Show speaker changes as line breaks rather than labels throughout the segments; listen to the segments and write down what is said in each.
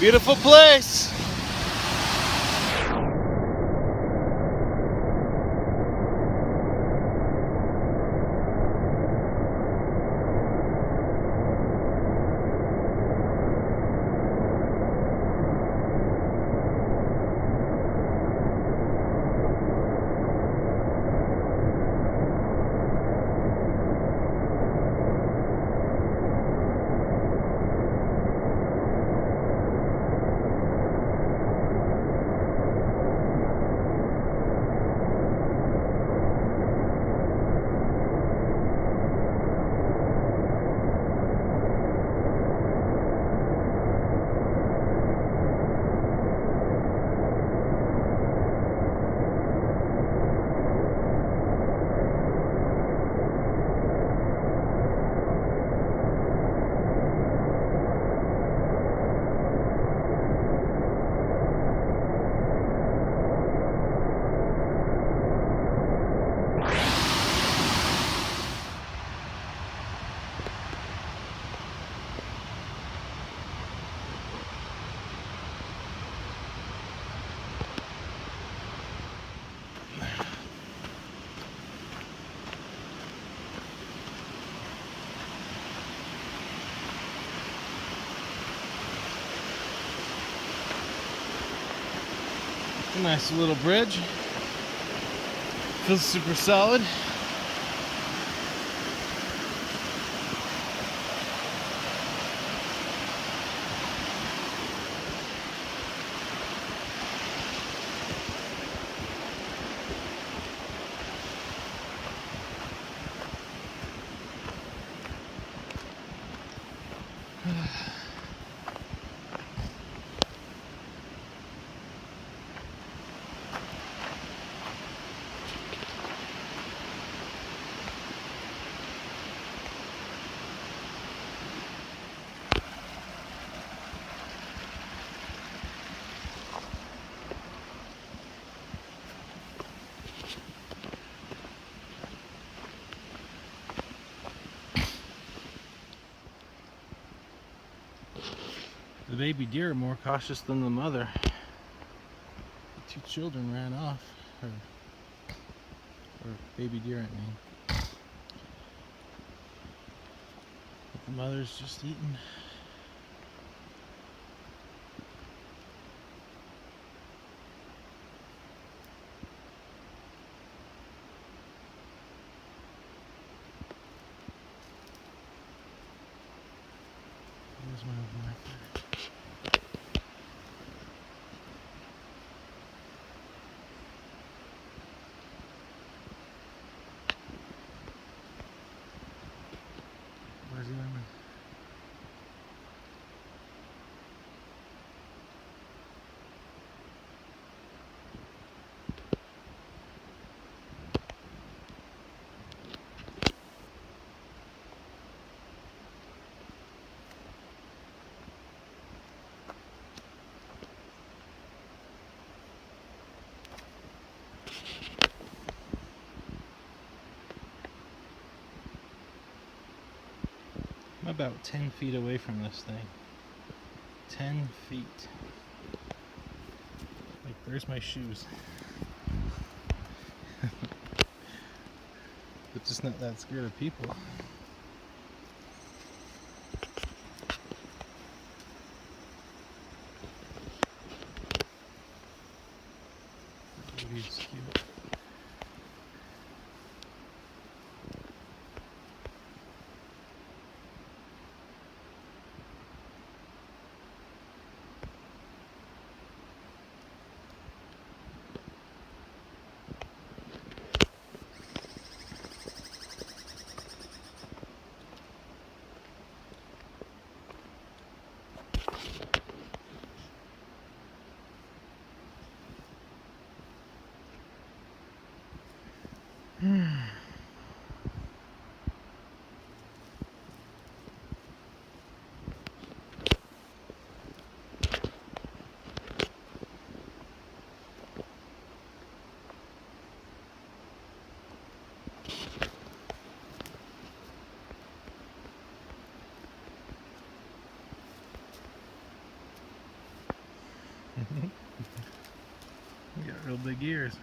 Beautiful place. A nice little bridge. Feels super solid. The baby deer are more cautious than the mother. The two children ran off. Or baby deer, I mean. But the mother's just eating. There's my black bear. Where's the other one? I'm about 10 feet away from this thing. 10 feet. Like, there's my shoes. But just not that scared of people. The baby's cute. You got real big ears.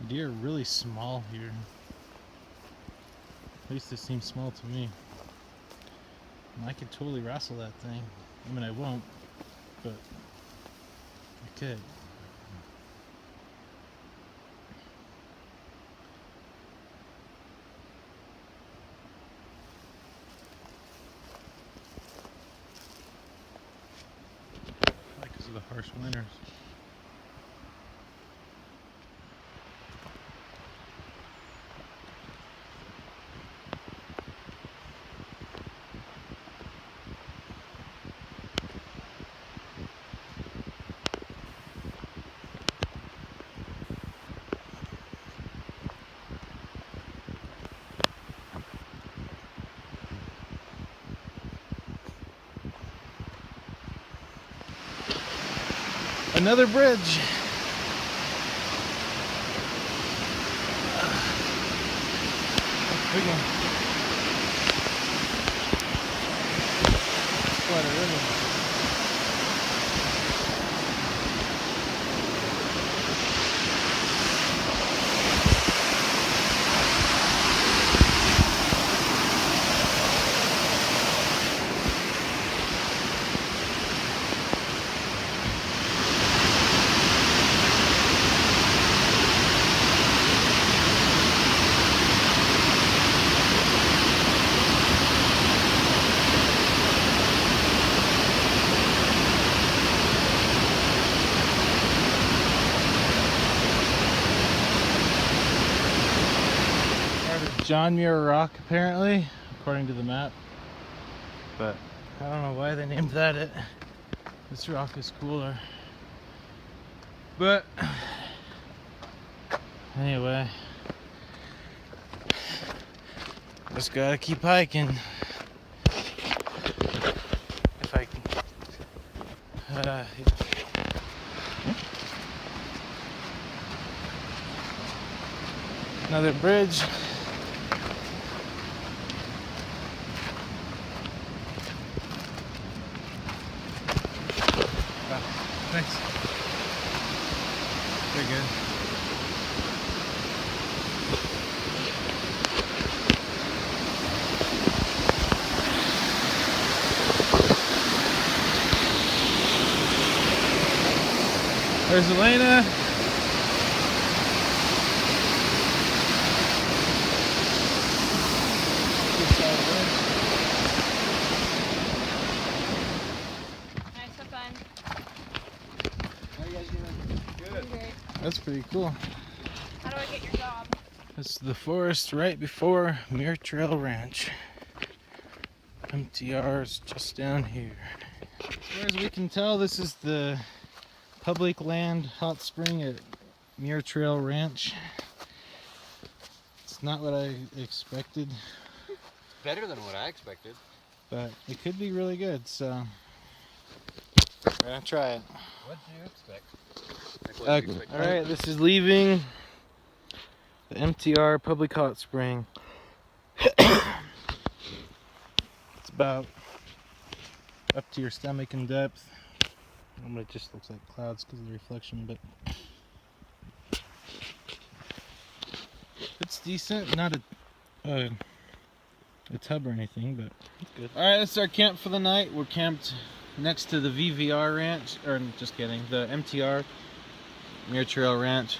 Deer are really small here. At least it seems small to me. And I could totally wrestle that thing. I mean, I won't, but I could. Probably because of the harsh winters. Another bridge. Big one. Quite a river. John Muir Rock, apparently, according to the map. But I don't know why they named that it. This rock is cooler. But anyway, just gotta keep hiking. If I can. Yeah. Another bridge. Thanks. Very good. There's Elena.
Nice, have fun.
That's pretty cool.
How do I get your job?
This is the forest right before Muir Trail Ranch. MTR is just down here. As far as we can tell, this is the public land hot spring at Muir Trail Ranch. It's not what I expected.
Better than what I expected.
But it could be really good, so we're gonna try it.
What do you expect?
Alright, this is leaving the MTR Public Hot Spring. It's about up to your stomach in depth. It just looks like clouds because of the reflection, but it's decent. Not a tub or anything, but it's good. Alright, this is our camp for the night. We're camped next to the VVR ranch, or just kidding, the MTR Muir Trail Ranch.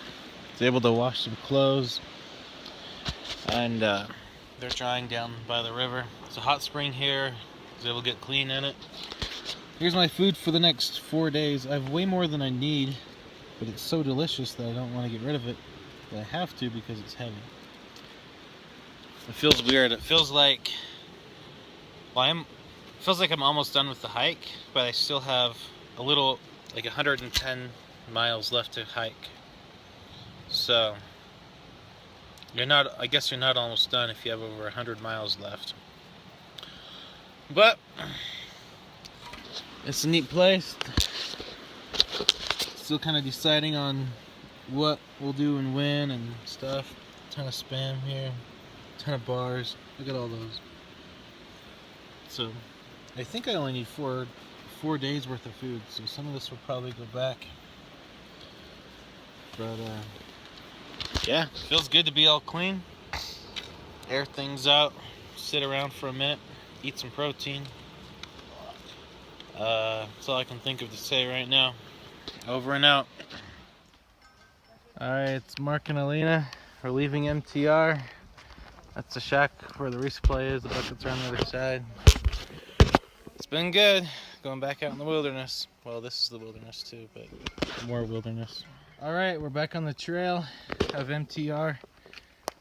It's able to wash some clothes, and they're drying down by the river. It's a hot spring here. I was able to get clean in it. Here's my food for the next 4 days. I have way more than I need, but it's so delicious that I don't want to get rid of it. But I have to because it's heavy. It feels weird. It feels like, well, feels like I'm almost done with the hike, but I still have a little, like 110 miles left to hike. So you're not, I guess you're not almost done if you have over 100 miles left. But it's a neat place. Still kind of deciding on what we'll do and when and stuff. Ton of spam here, ton of bars. Look at all those. So I think I only need four days worth of food, so some of this will probably go back. But yeah, feels good to be all clean. Air things out, sit around for a minute, eat some protein. That's all I can think of to say right now. Over and out. Alright, it's Mark and Alina. We're leaving MTR. That's the shack where the resupply is. The buckets are on the other side. It's been good going back out in the wilderness. Well, this is the wilderness too, but more wilderness. Alright, we're back on the trail of MTR.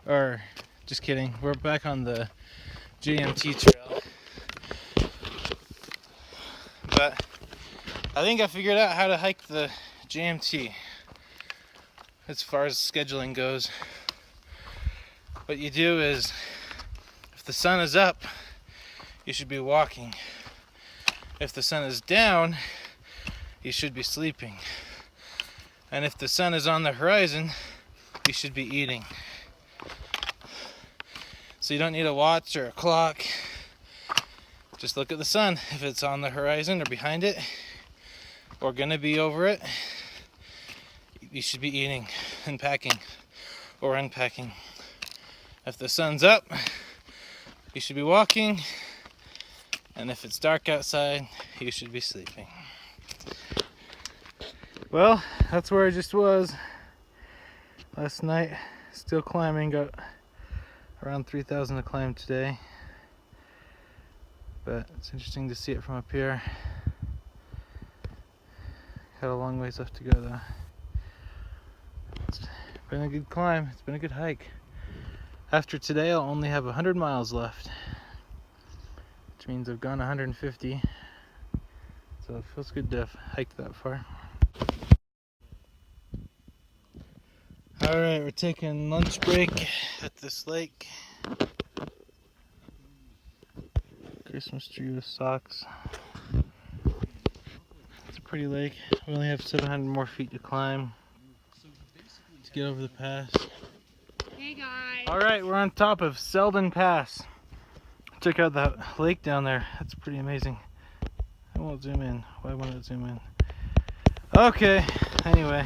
Or, just kidding. We're back on the JMT trail. But I think I figured out how to hike the JMT as far as scheduling goes. What you do is, if the sun is up, you should be walking. If the sun is down, you should be sleeping. And if the sun is on the horizon, you should be eating. So you don't need a watch or a clock. Just look at the sun. If it's on the horizon or behind it, or gonna be over it, you should be eating and packing or unpacking. If the sun's up, you should be walking. And if it's dark outside, you should be sleeping. Well, that's where I just was last night. Still climbing, got around 3,000 to climb today. But it's interesting to see it from up here. Got a long ways left to go though. It's been a good climb, it's been a good hike. After today, I'll only have 100 miles left, which means I've gone 150. So it feels good to hike that far. Alright, we're taking lunch break at this lake. Christmas tree with socks. It's a pretty lake. We only have 700 more feet to climb to get over the pass.
Hey guys.
Alright, we're on top of Selden Pass. Check out that lake down there. That's pretty amazing. I won't zoom in. Why won't it zoom in? Okay, anyway.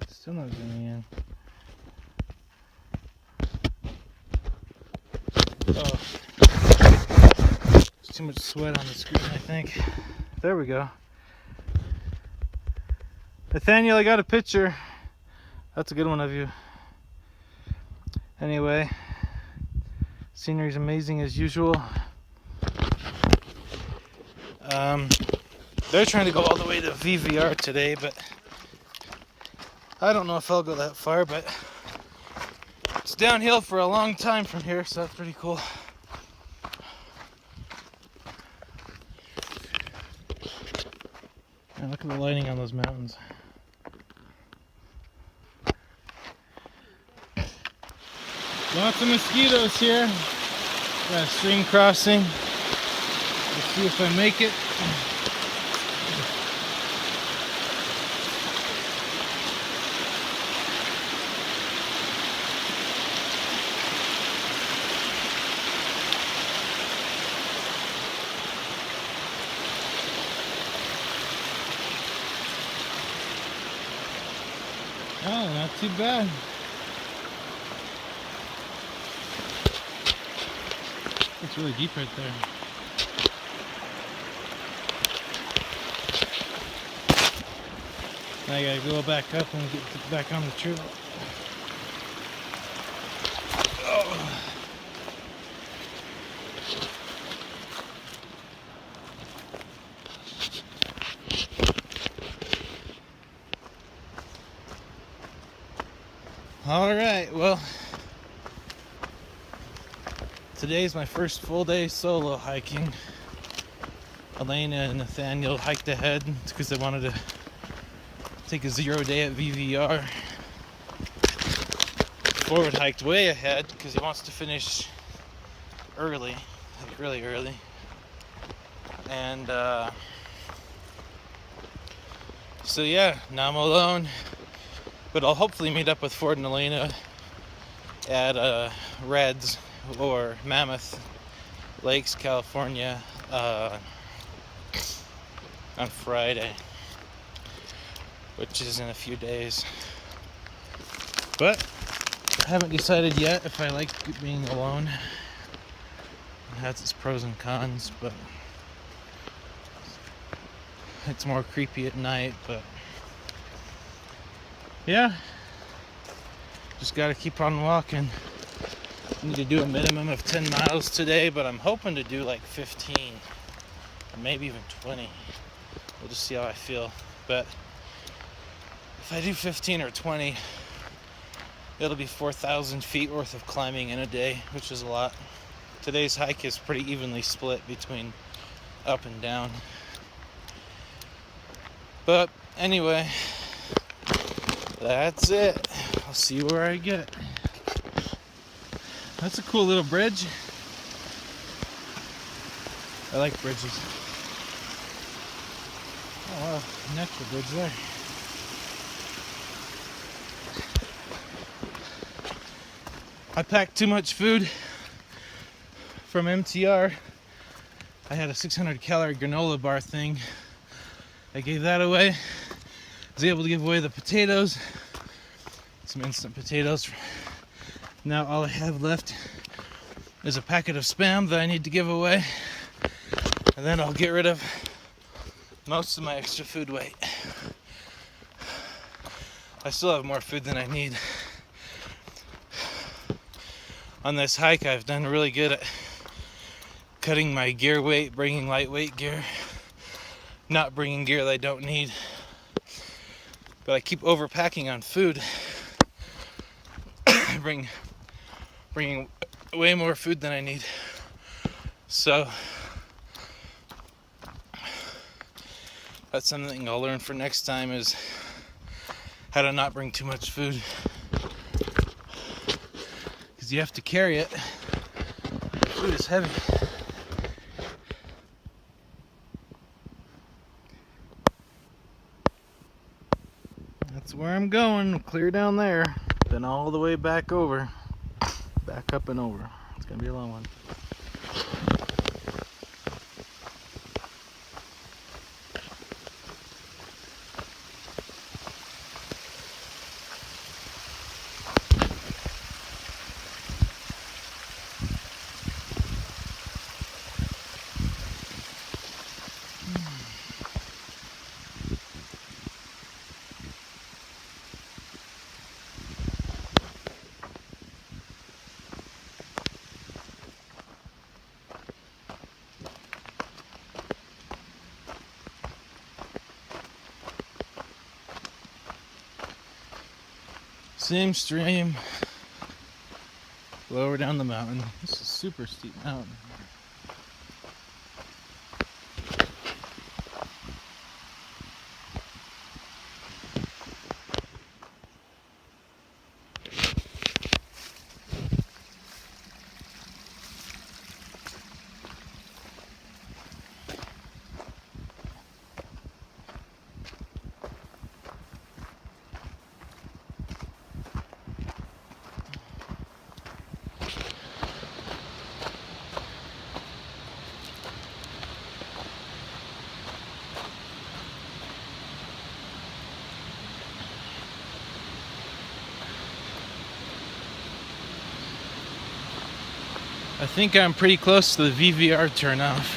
Still not zooming in. Oh. There's too much sweat on the screen, I think. There we go. Nathaniel, I got a picture. That's a good one of you. Anyway, scenery's amazing as usual. They're trying to go all the way to VVR today, but I don't know if I'll go that far, but it's downhill for a long time from here, so that's pretty cool. And look at the lighting on those mountains. Lots of mosquitoes here. Got a stream crossing. Let's see if I make it. Oh, not too bad. It's really deep right there. Now I gotta go back up and get back on the trail. Oh. All right, well, today's my first full day solo hiking. Elena and Nathaniel hiked ahead because they wanted to take a 0 day at VVR. Forward hiked way ahead because he wants to finish early, like really early. And so yeah, now I'm alone, but I'll hopefully meet up with Ford and Elena at Reds or Mammoth Lakes, California on Friday, which is in a few days. But I haven't decided yet if I like being alone. It has its pros and cons, but it's more creepy at night. But yeah, just gotta keep on walking. Need to do a minimum of 10 miles today, but I'm hoping to do like 15 or maybe even 20. We'll just see how I feel. But if I do 15 or 20, it'll be 4,000 feet worth of climbing in a day, which is a lot. Today's hike is pretty evenly split between up and down. But anyway, that's it. I'll see where I get. That's a cool little bridge. I like bridges. Oh wow, an extra bridge there. I packed too much food from MTR. I had a 600 calorie granola bar thing. I gave that away. I was able to give away the potatoes, some instant potatoes. Now all I have left is a packet of Spam that I need to give away, and then I'll get rid of most of my extra food weight. I still have more food than I need. On this hike, I've done really good at cutting my gear weight, bringing lightweight gear, not bringing gear that I don't need. But I keep overpacking on food, bringing way more food than I need. So that's something I'll learn for next time, is how to not bring too much food. Because you have to carry it. Food is heavy. That's where I'm going. Clear down there, then all the way back over. Back up and over. It's gonna be a long one. Same stream, lower down the mountain. This is a super steep mountain. I think I'm pretty close to the VVR turnoff,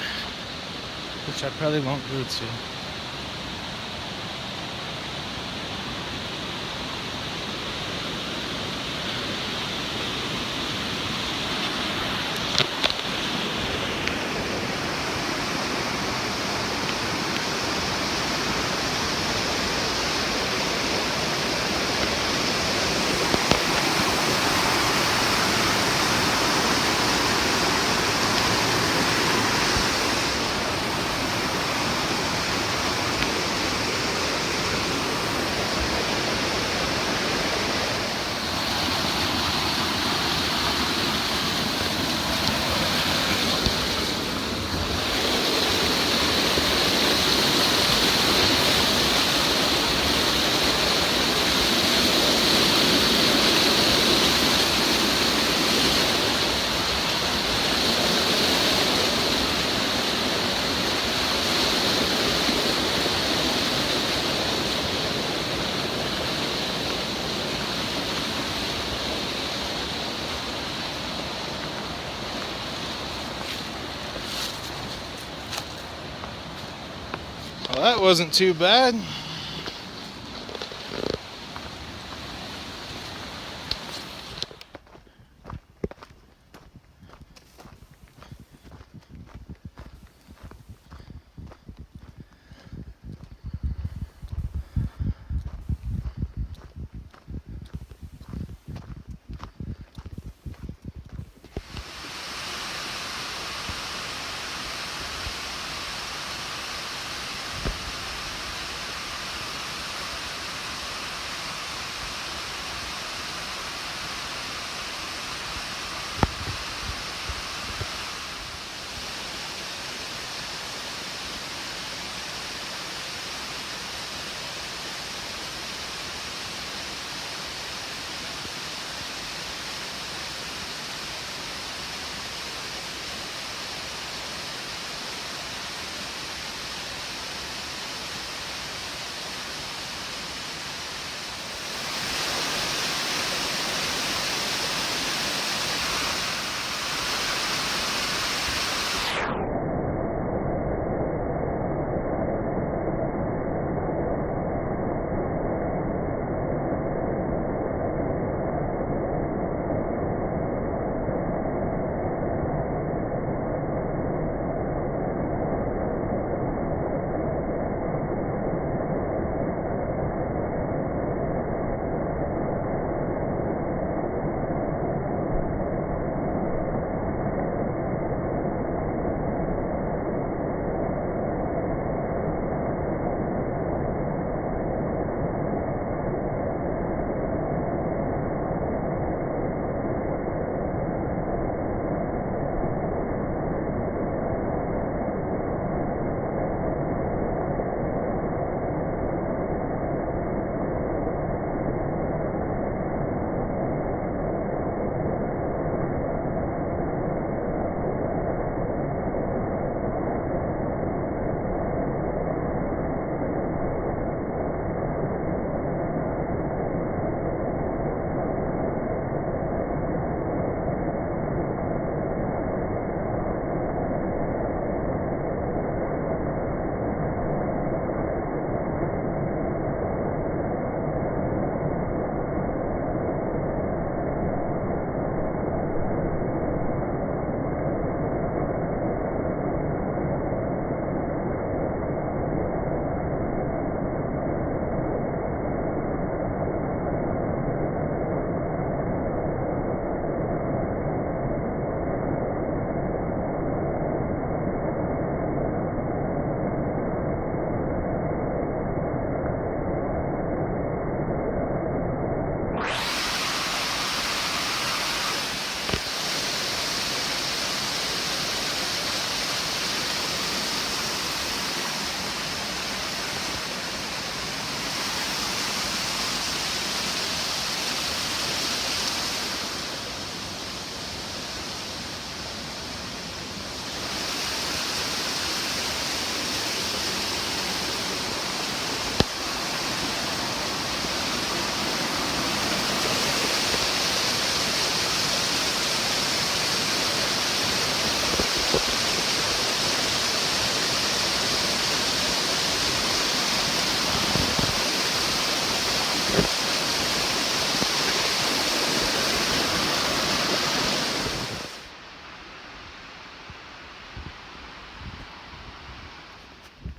which I probably won't go to. Well, that wasn't too bad.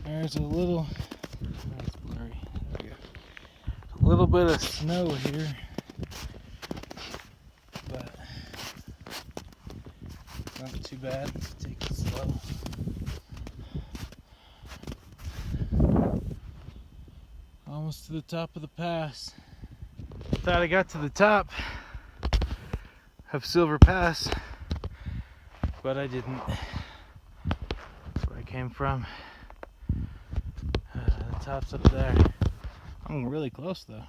There's a little, it's blurry. There we go. A little bit of snow here, but not too bad. Let's take it slow. Almost to the top of the pass. Thought I got to the top of Silver Pass, but I didn't. That's where I came from. The top's up there. I'm really close though.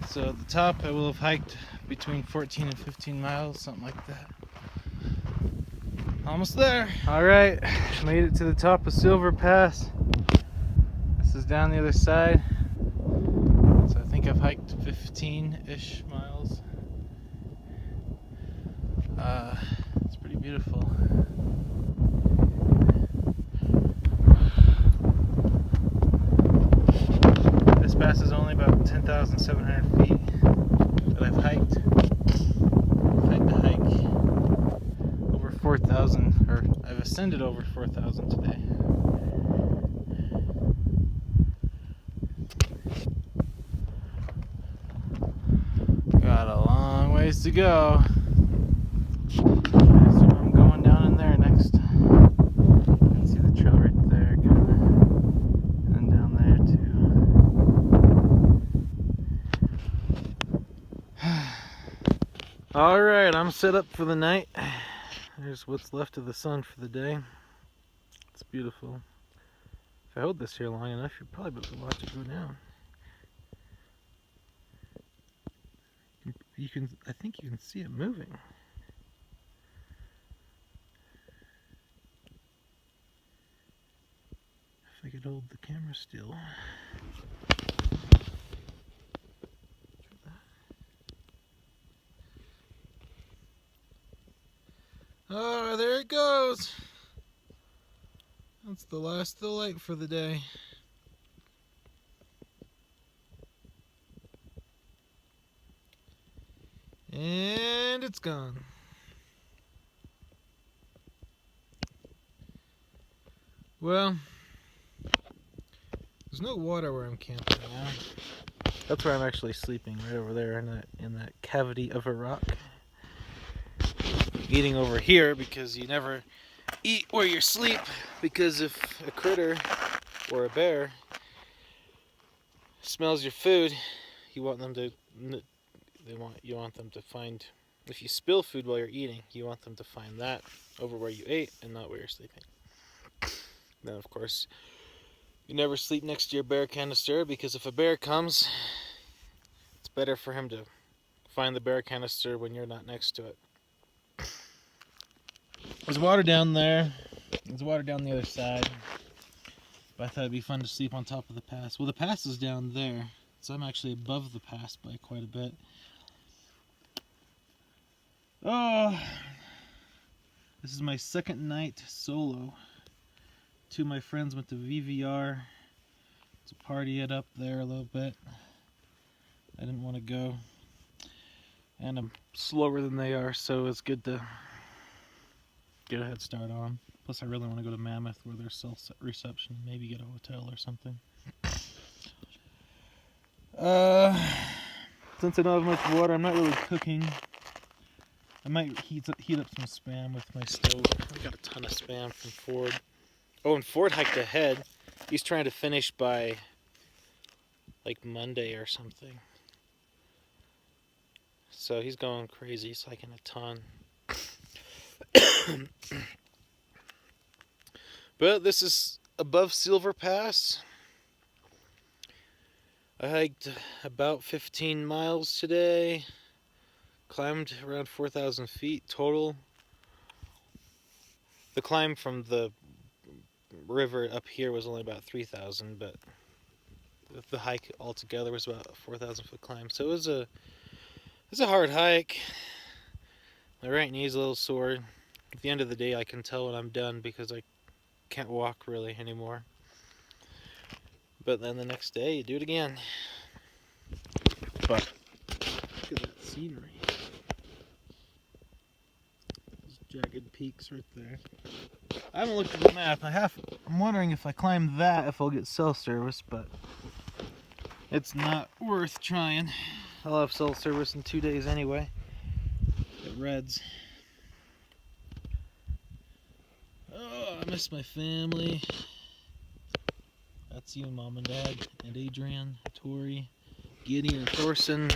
So at the top I will have hiked between 14 and 15 miles, something like that. Almost there. Alright, made it to the top of Silver Pass. This is down the other side. So I think I've hiked 15-ish miles. It's pretty beautiful. 4,700 feet that I've hiked. I've hiked the hike over 4,000, or I've ascended over 4,000 today. Got a long ways to go. So I'm going down in there next. You can see the trail right there, kind of, and down there too. All right, I'm set up for the night. There's what's left of the sun for the day. It's beautiful. If I hold this here long enough, you'll probably be able to watch it go down. You can, I think you can see it moving. If I could hold the camera still. Oh, there it goes. That's the last of the light for the day. And it's gone. Well, there's no water where I'm camping now. That's where I'm actually sleeping, right over there in that cavity of a rock. Eating over here because you never eat where you sleep, because if a critter or a bear smells your food, you want them to find, if you spill food while you're eating, you want them to find that over where you ate and not where you're sleeping. Then of course you never sleep next to your bear canister, because if a bear comes, it's better for him to find the bear canister when you're not next to it. There's water down there. There's water down the other side. But I thought it'd be fun to sleep on top of the pass. Well, the pass is down there, so I'm actually above the pass by quite a bit. Oh, this is my second night solo. Two of my friends went to VVR to party it up there a little bit. I didn't want to go. And I'm slower than they are, so it's good to get a head start on. Plus, I really want to go to Mammoth where there's cell reception. Maybe get a hotel or something. Since I don't have much water, I'm not really cooking. I might heat up some Spam with my stove. I got a ton of Spam from Ford. Oh, and Ford hiked ahead. He's trying to finish by like Monday or something. So he's going crazy. He's hiking a ton. But this is above Silver Pass. I hiked about 15 miles today. Climbed around 4,000 feet total. The climb from the river up here was only about 3,000, but the hike altogether was about a 4,000 foot climb. So it was a hard hike. My right knee's a little sore. At the end of the day, I can tell when I'm done because I can't walk really anymore. But then the next day, you do it again. But look at that scenery. Those jagged peaks right there. I haven't looked at the map. I'm wondering if I climb that, if I'll get cell service, but it's not worth trying. I'll have cell service in 2 days anyway. At Reds. Oh, I miss my family. That's you, Mom and Dad, and Adrian, Tori, Gideon, and Thorson,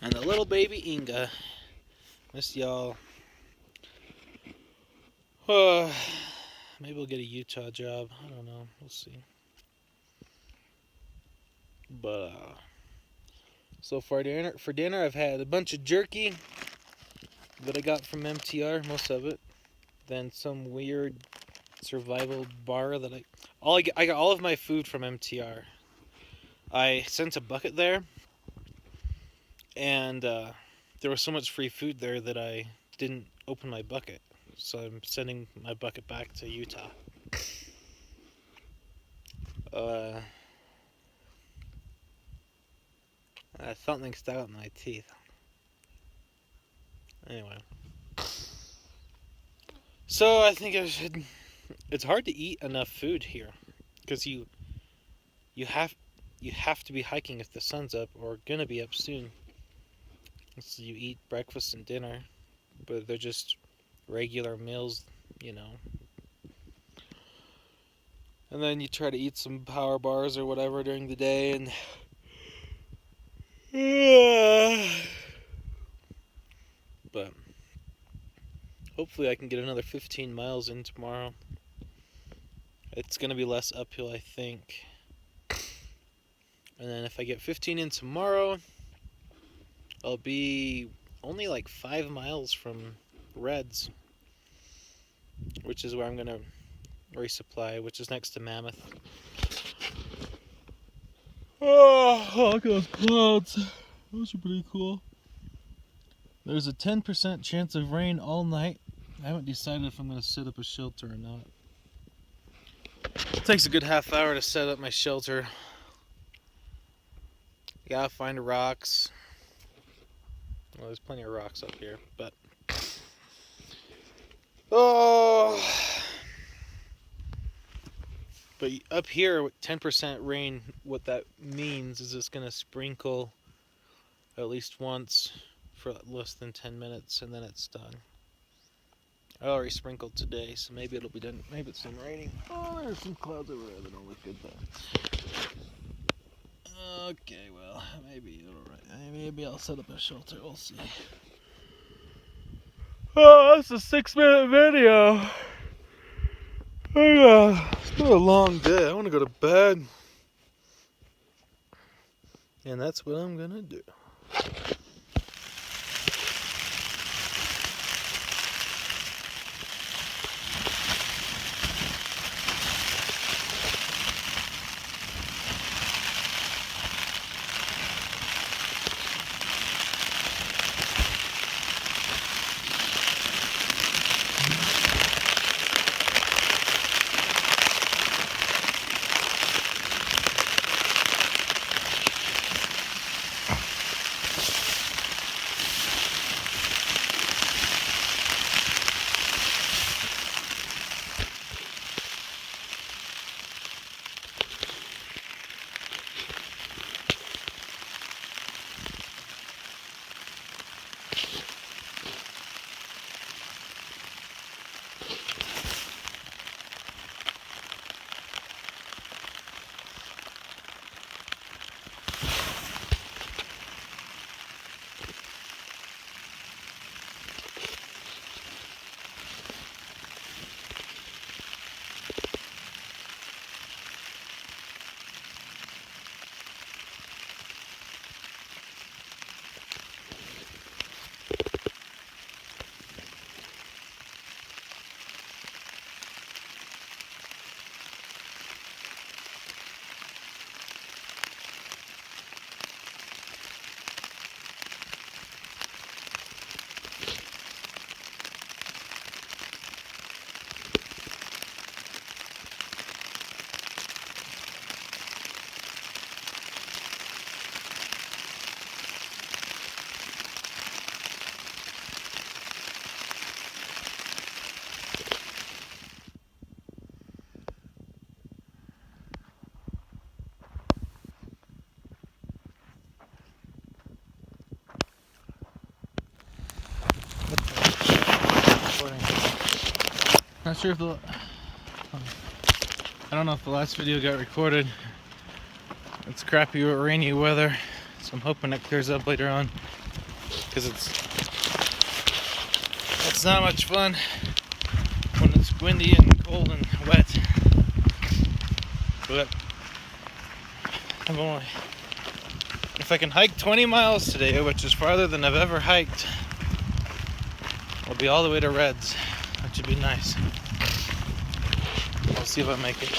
and the little baby Inga. Miss y'all. Maybe we'll get a Utah job. I don't know. We'll see. But so for dinner, I've had a bunch of jerky that I got from MTR, most of it. Then some weird survival bar that I got all of my food from MTR. I sent a bucket there, and there was so much free food there that I didn't open my bucket. So I'm sending my bucket back to Utah. Something stuck out in my teeth. Anyway. So I think I should... It's hard to eat enough food here. Because you have to be hiking if the sun's up, or gonna be up soon. So you eat breakfast and dinner, but they're just regular meals, you know. And then you try to eat some power bars or whatever during the day, and but hopefully I can get another 15 miles in tomorrow. It's gonna be less uphill, I think. And then if I get 15 in tomorrow, I'll be only like 5 miles from Reds, which is where I'm gonna resupply, which is next to Mammoth. Oh, look at those clouds. Those are pretty cool. There's a 10% chance of rain all night. I haven't decided if I'm going to set up a shelter or not. It takes a good half hour to set up my shelter. You gotta find rocks. Well, there's plenty of rocks up here, but... Oh! But up here, with 10% rain, what that means is it's going to sprinkle at least once for less than 10 minutes, and then it's done. I already sprinkled today, so maybe it'll be done. Maybe it's done raining. Oh, there's some clouds over there that don't look good though. Okay, well, maybe maybe I'll set up a shelter. We'll see. Oh, that's a 6-minute video. It's been a long day. I want to go to bed. And that's what I'm gonna do. Not sure if I don't know if the last video got recorded. It's crappy or rainy weather, so I'm hoping it clears up later on, because it's not much fun when it's windy and cold and wet. But if I can hike 20 miles today, which is farther than I've ever hiked, I'll be all the way to Reds, which would be nice. I'll see if I make it.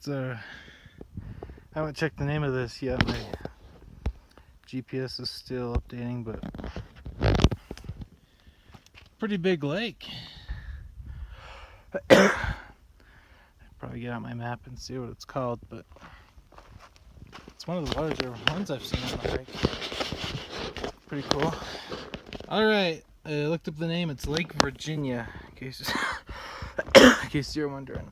It's I haven't checked the name of this yet. My GPS is still updating, but pretty big lake. Probably get out my map and see what it's called, but it's one of the larger ones I've seen on the hike. Pretty cool. Alright, I looked up the name. It's Lake Virginia, in case you're wondering.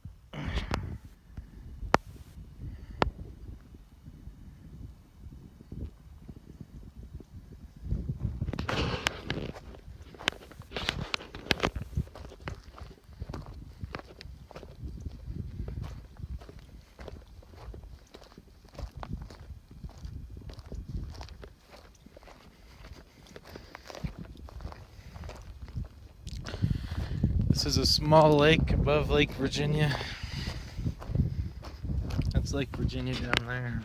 This is a small lake above Lake Virginia. That's Lake Virginia down there.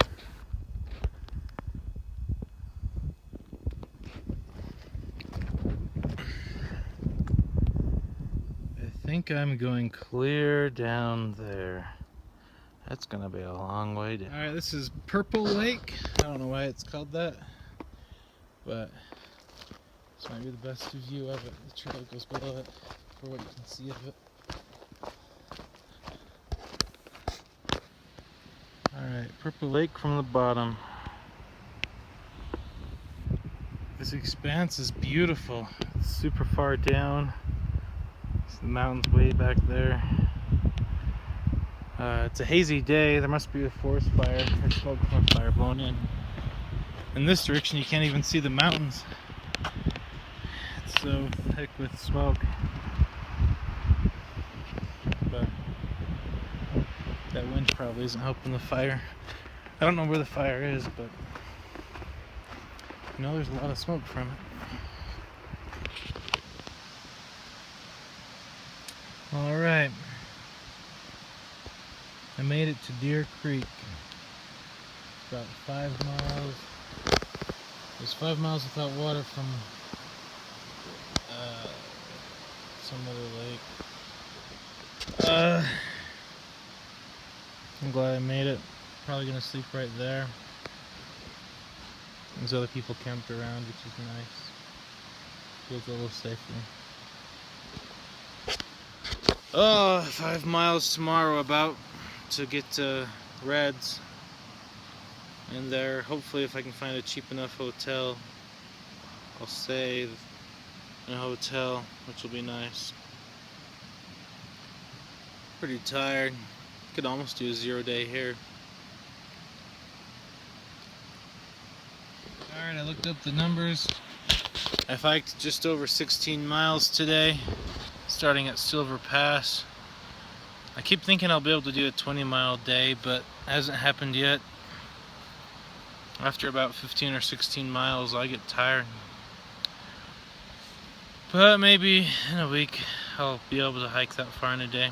I think I'm going clear down there. That's gonna be a long way down. Alright, this is Purple Lake. I don't know why it's called that, but this might be the best view of it. The trail goes below it for what you can see of it. Alright, Purple Lake from the bottom. This expanse is beautiful. It's super far down. The mountain's way back there. It's a hazy day. There must be a forest fire or smoke from a fire blowing in. In this direction, you can't even see the mountains. It's so thick with smoke. But that wind probably isn't helping the fire. I don't know where the fire is, but you know there's a lot of smoke from it. Alright, I made it to Deer Creek. It's about 5 miles. There's 5 miles without water from some other lake. I'm glad I made it. Probably gonna sleep right there. There's other people camped around, which is nice. Feels a little safer. 5 miles tomorrow about to get to Reds. And there, hopefully if I can find a cheap enough hotel, I'll stay in a hotel, which will be nice. Pretty tired. Could almost do a 0 day here. Alright, I looked up the numbers. I've hiked just over 16 miles today, starting at Silver Pass. I keep thinking I'll be able to do a 20-mile day, but it hasn't happened yet. After about 15 or 16 miles, I get tired. But maybe in a week, I'll be able to hike that far in a day.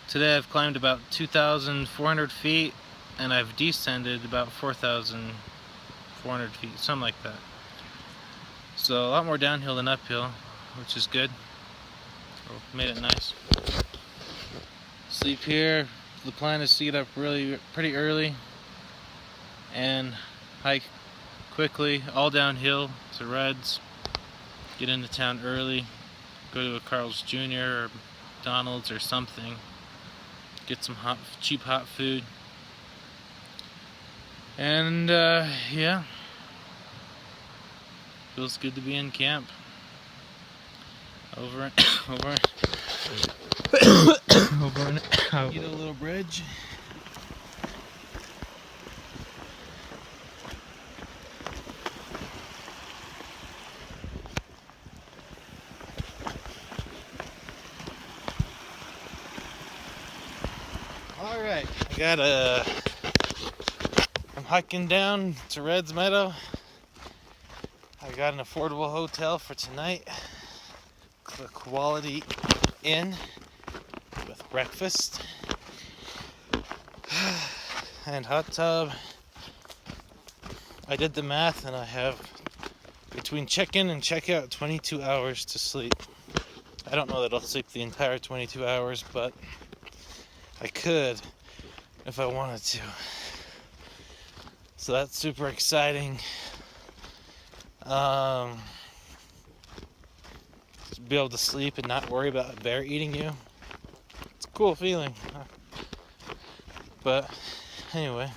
Today I've climbed about 2,400 feet, and I've descended about 4,400 feet, something like that. So a lot more downhill than uphill, which is good. So made it nice. Sleep here. The plan is to get up pretty early and hike quickly all downhill to Reds. Get into town early. Go to a Carl's Jr. or McDonald's or something. Get some cheap hot food. And yeah. Feels good to be in camp. Over and out. Get a little bridge. Alright, I'm hiking down to Reds Meadow. I got an affordable hotel for tonight. The Quality Inn with breakfast and hot tub. I did the math and I have between check-in and check-out 22 hours to sleep. I don't know that I'll sleep the entire 22 hours, but I could. if I wanted to. So that's super exciting. To be able to sleep and not worry about a bear eating you. It's a cool feeling. But anyway,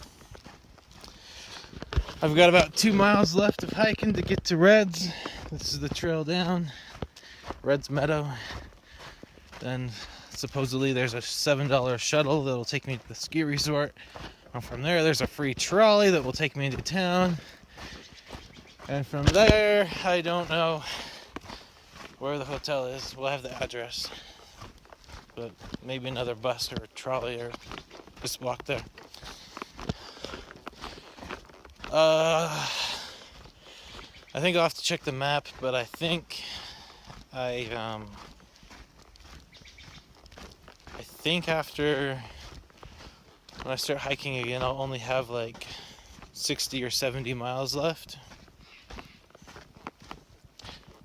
I've got about 2 miles left of hiking to get to Reds. This is the trail down, Reds Meadow. Then supposedly there's a $7 shuttle that'll take me to the ski resort. And from there's a free trolley that will take me into town. And from there, I don't know where the hotel is. We'll have the address. But maybe another bus or a trolley or just walk there. I think I'll have to check the map, but I think I think after when I start hiking again, I'll only have like 60 or 70 miles left.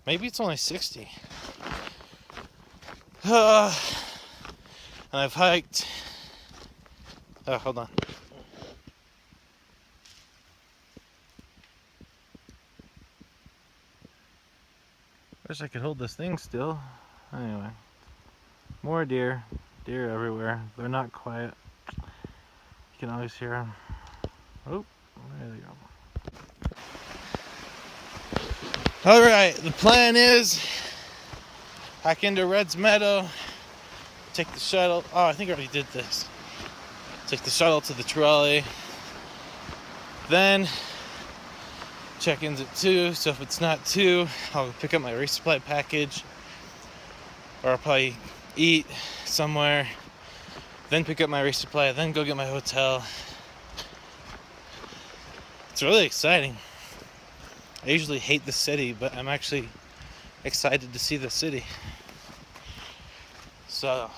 Maybe it's only 60. And I've hiked. Oh, hold on. Wish I could hold this thing still. Anyway, more deer. Deer everywhere. They're not quiet. You can always hear them. Oh, there they go. Alright, the plan is hike into Reds Meadow, take the shuttle. Oh, I think I already did this. Take the shuttle to the trolley. Then check-in's at 2, so if it's not 2, I'll pick up my resupply package. Or I'll probably eat somewhere, then pick up my resupply, then go get my hotel. It's really exciting. I usually hate the city, but I'm actually excited to see the city. So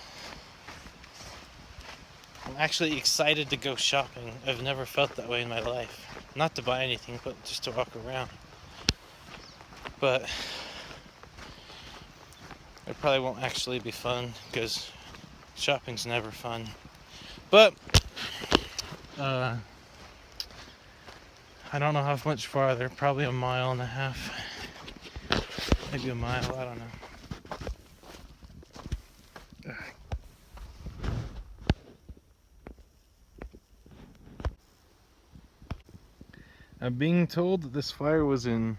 I'm actually excited to go shopping. I've never felt that way in my life. Not to buy anything, but just to walk around. But it probably won't actually be fun because shopping's never fun. But I don't know how much farther, probably a mile and a half. Maybe a mile, I don't know. I'm being told that this fire was in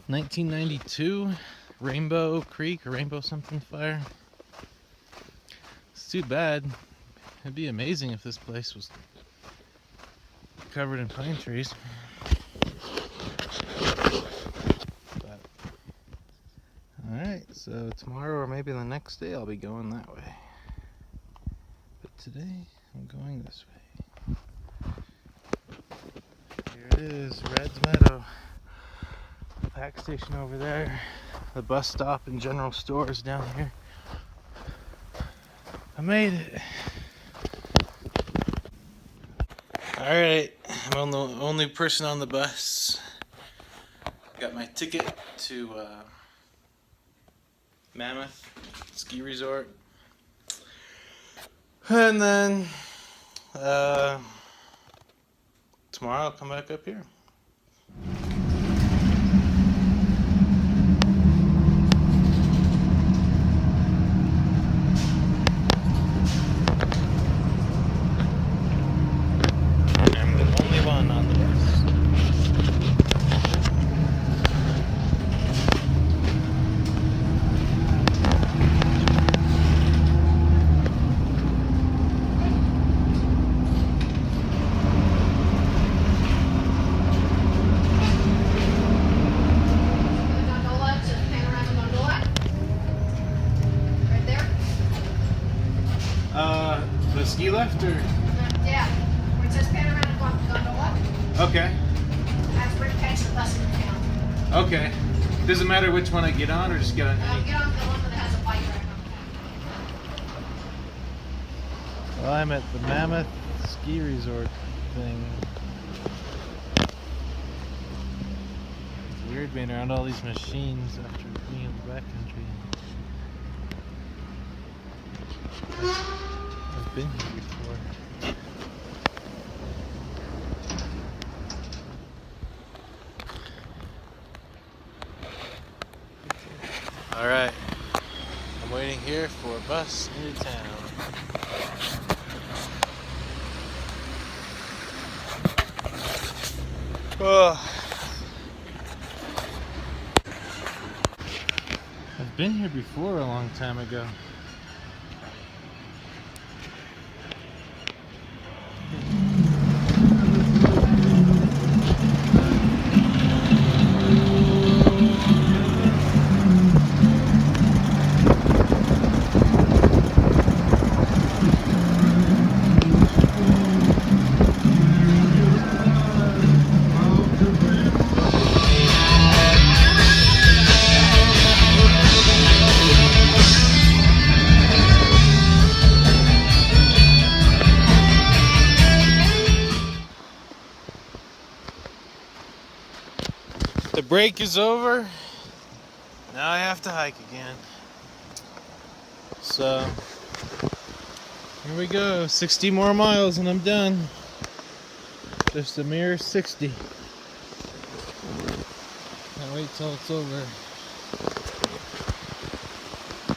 1992, Rainbow Creek or Rainbow something fire. It's too bad. It'd be amazing if this place was covered in pine trees. But alright, so tomorrow or maybe the next day I'll be going that way. But today I'm going this way. Here it is, Reds Meadow. The pack station over there. The bus stop and general stores down here. I made it. Alright, I'm the only person on the bus. Got my ticket to Mammoth Ski Resort. And then tomorrow I'll come back up here. The ski lift or?
Yeah, where it says panoramic gondola.
Okay.
That's where you catch the bus in town.
Okay. Does it matter which one I get on or just get on any?
Get on the one that has a bike rack on.
Well, I'm at the Mammoth Ski Resort thing. It's weird being around all these machines after being in the backcountry. I've been here before. Alright, I'm waiting here for a bus into town. Oh. I've been here before a long time ago. The break is over. Now I have to hike again. So, here we go. 60 more miles and I'm done. Just a mere 60. Can't wait till it's over.